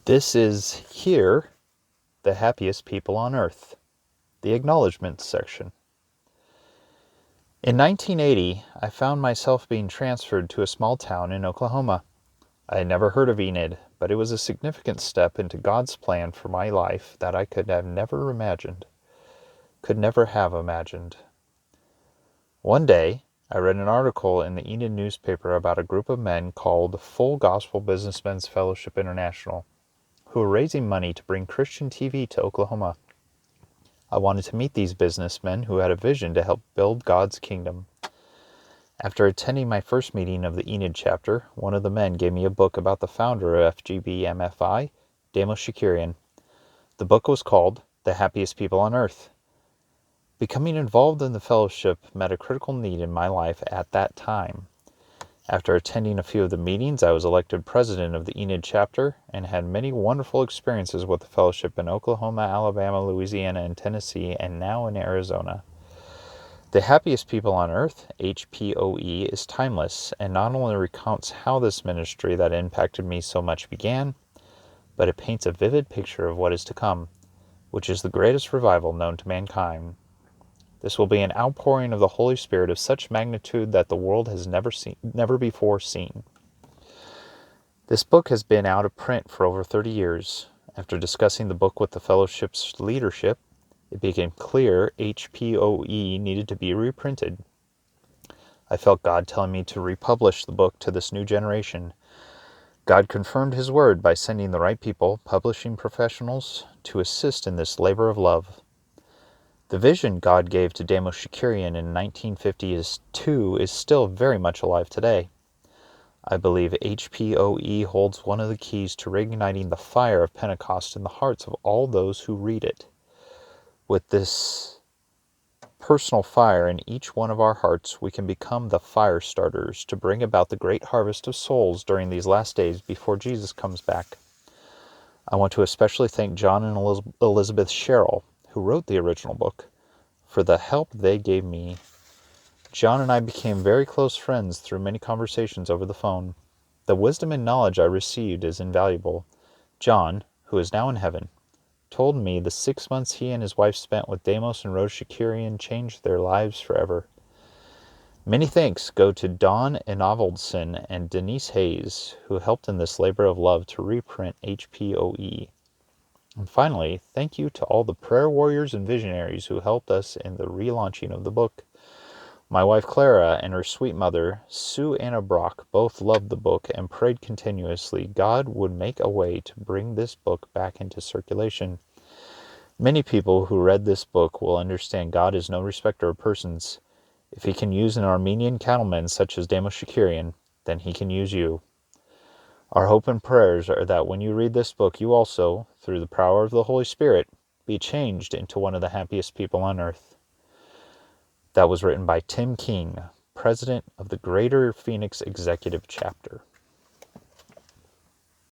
This is here, the happiest people on earth, the Acknowledgments section. In 1980, I found myself being transferred to a small town in Oklahoma. I had never heard of Enid, but it was a significant step into God's plan for my life that I could never have imagined. One day, I read an article in the Enid newspaper about a group of men called Full Gospel Businessmen's Fellowship International, who were raising money to bring Christian TV to Oklahoma. I wanted to meet these businessmen who had a vision to help build God's kingdom. After attending my first meeting of the Enid chapter, one of the men gave me a book about the founder of FGB-MFI, Damos Shakarian. The book was called The Happiest People on Earth. Becoming involved in the fellowship met a critical need in my life at that time. After attending a few of the meetings, I was elected president of the Enid chapter and had many wonderful experiences with the fellowship in Oklahoma, Alabama, Louisiana, and Tennessee, and now in Arizona. The Happiest People on Earth, HPOE, is timeless and not only recounts how this ministry that impacted me so much began, but it paints a vivid picture of what is to come, which is the greatest revival known to mankind. This will be an outpouring of the Holy Spirit of such magnitude that the world has never before seen. This book has been out of print for over 30 years. After discussing the book with the fellowship's leadership, it became clear HPOE needed to be reprinted. I felt God telling me to republish the book to this new generation. God confirmed His word by sending the right people, publishing professionals, to assist in this labor of love. The vision God gave to Damos Shakarian in 1952 is still very much alive today. I believe HPOE holds one of the keys to reigniting the fire of Pentecost in the hearts of all those who read it. With this personal fire in each one of our hearts, we can become the fire starters to bring about the great harvest of souls during these last days before Jesus comes back. I want to especially thank John and Elizabeth Sherrill, who wrote the original book, for the help they gave me. John and I became very close friends through many conversations over the phone. The wisdom and knowledge I received is invaluable. John, who is now in heaven, told me the 6 months he and his wife spent with Damos and Rose Shakarian changed their lives forever. Many thanks go to Dawn Enovoldson and Denise Hayes, who helped in this labor of love to reprint HPOE. And finally, thank you to all the prayer warriors and visionaries who helped us in the relaunching of the book. My wife Clara and her sweet mother, Sue Anna Brock, both loved the book and prayed continuously God would make a way to bring this book back into circulation. Many people who read this book will understand God is no respecter of persons. If He can use an Armenian cattleman such as Damos Shakarian, then He can use you. Our hope and prayers are that when you read this book, you also, through the power of the Holy Spirit, be changed into one of the happiest people on earth. That was written by Tim King, president of the Greater Phoenix Executive Chapter.